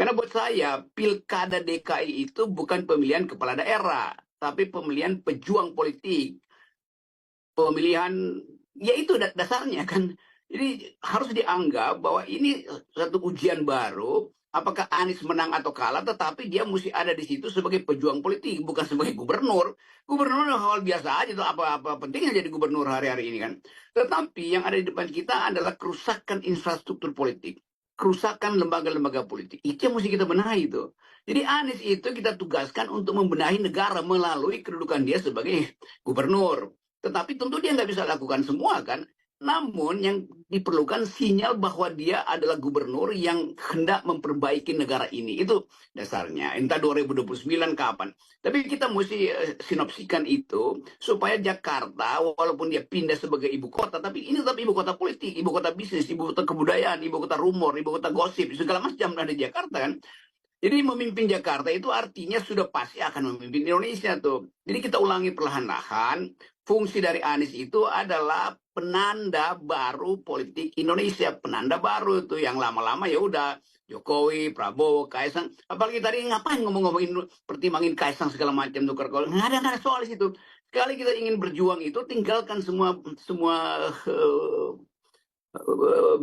Karena buat saya, Pilkada DKI itu bukan pemilihan kepala daerah, tapi pemilihan pejuang politik. Pemilihan, ya itu dasarnya kan. Jadi harus dianggap bahwa ini satu ujian baru, apakah Anies menang atau kalah, tetapi dia mesti ada di situ sebagai pejuang politik, bukan sebagai gubernur. Gubernur hal biasa aja, tuh apa pentingnya jadi gubernur hari-hari ini kan. Tetapi yang ada di depan kita adalah kerusakan infrastruktur politik, kerusakan lembaga-lembaga politik. Itu yang mesti kita benahi itu. Jadi Anies itu kita tugaskan untuk membenahi negara melalui kedudukan dia sebagai gubernur. Tetapi tentu dia nggak bisa lakukan semua kan. Namun yang diperlukan sinyal bahwa dia adalah gubernur yang hendak memperbaiki negara ini. Itu dasarnya. Entah 2029 kapan. Tapi kita mesti sinopsikan itu supaya Jakarta walaupun dia pindah sebagai ibu kota, tapi ini tetap ibu kota politik, ibu kota bisnis, ibu kota kebudayaan, ibu kota rumor, ibu kota gosip, segala macam ada di Jakarta kan. Jadi memimpin Jakarta itu artinya sudah pasti akan memimpin Indonesia tuh. Jadi kita ulangi perlahan-lahan. Fungsi dari Anies itu adalah penanda baru politik Indonesia. Penanda baru itu yang lama-lama ya udah Jokowi, Prabowo, Kaisang. Apalagi tadi ngapain ngomongin pertimbangin Kaisang segala macam tukar kalau nggak ada soal di situ. Sekali kita ingin berjuang itu tinggalkan semua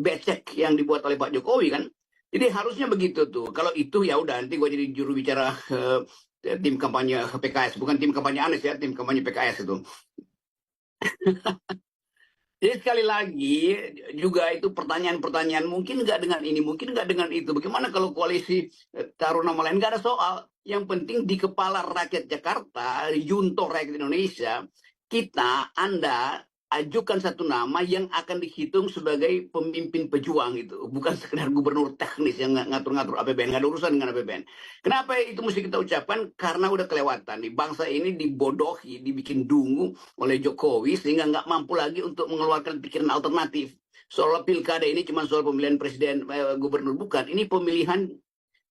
becek yang dibuat oleh Pak Jokowi kan. Jadi harusnya begitu tuh. Kalau itu ya udah nanti gue jadi juru bicara tim kampanye PKS, bukan tim kampanye Anies ya, tim kampanye PKS itu. Jadi sekali lagi juga itu pertanyaan-pertanyaan mungkin nggak dengan ini, mungkin nggak dengan itu. Bagaimana kalau koalisi taruh nama lain? Nggak ada soal. Yang penting di kepala rakyat Jakarta, junto rakyat Indonesia, kita, Anda, ajukan satu nama yang akan dihitung sebagai pemimpin pejuang itu. Bukan sekedar gubernur teknis yang ngatur-ngatur APBN. Nggak ada urusan dengan APBN. Kenapa itu mesti kita ucapkan? Karena udah kelewatan. Nih, bangsa ini dibodohi, dibikin dungu oleh Jokowi sehingga nggak mampu lagi untuk mengeluarkan pikiran alternatif. Soal pilkada ini cuma soal pemilihan presiden, gubernur. Bukan. Ini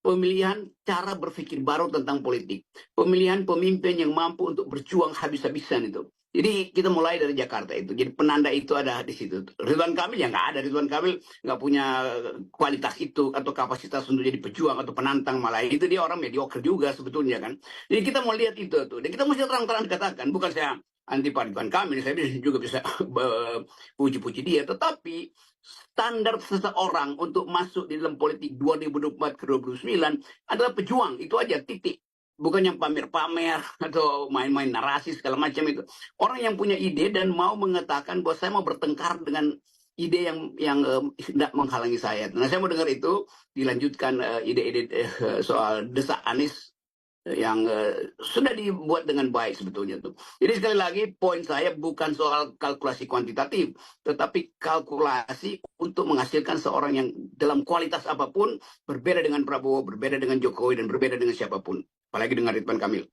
pemilihan cara berpikir baru tentang politik. Pemilihan pemimpin yang mampu untuk berjuang habis-habisan itu. Jadi kita mulai dari Jakarta itu. Jadi penanda itu ada di situ. Ridwan Kamil ya nggak ada. Ridwan Kamil nggak punya kualitas itu atau kapasitas untuk jadi pejuang atau penantang, malah itu dia orang mediocre juga sebetulnya kan. Jadi kita mau lihat itu tuh. Dan kita mesti terang-terang katakan, bukan saya anti Pak Ridwan Kamil, saya juga bisa puji-puji dia. Tetapi standar seseorang untuk masuk di dalam politik 2024 ke 2029 adalah pejuang. Itu aja, titik. Bukan yang pamer-pamer atau main-main narasi segala macam itu. Orang yang punya ide dan mau mengatakan bahwa saya mau bertengkar dengan ide yang tidak menghalangi saya. Nah, saya mau dengar itu dilanjutkan ide-ide soal desak Anies yang sudah dibuat dengan baik sebetulnya tuh. Jadi sekali lagi poin saya bukan soal kalkulasi kuantitatif, tetapi kalkulasi untuk menghasilkan seorang yang dalam kualitas apapun berbeda dengan Prabowo, berbeda dengan Jokowi, dan berbeda dengan siapapun. Apalagi dengan Ridwan Kamil.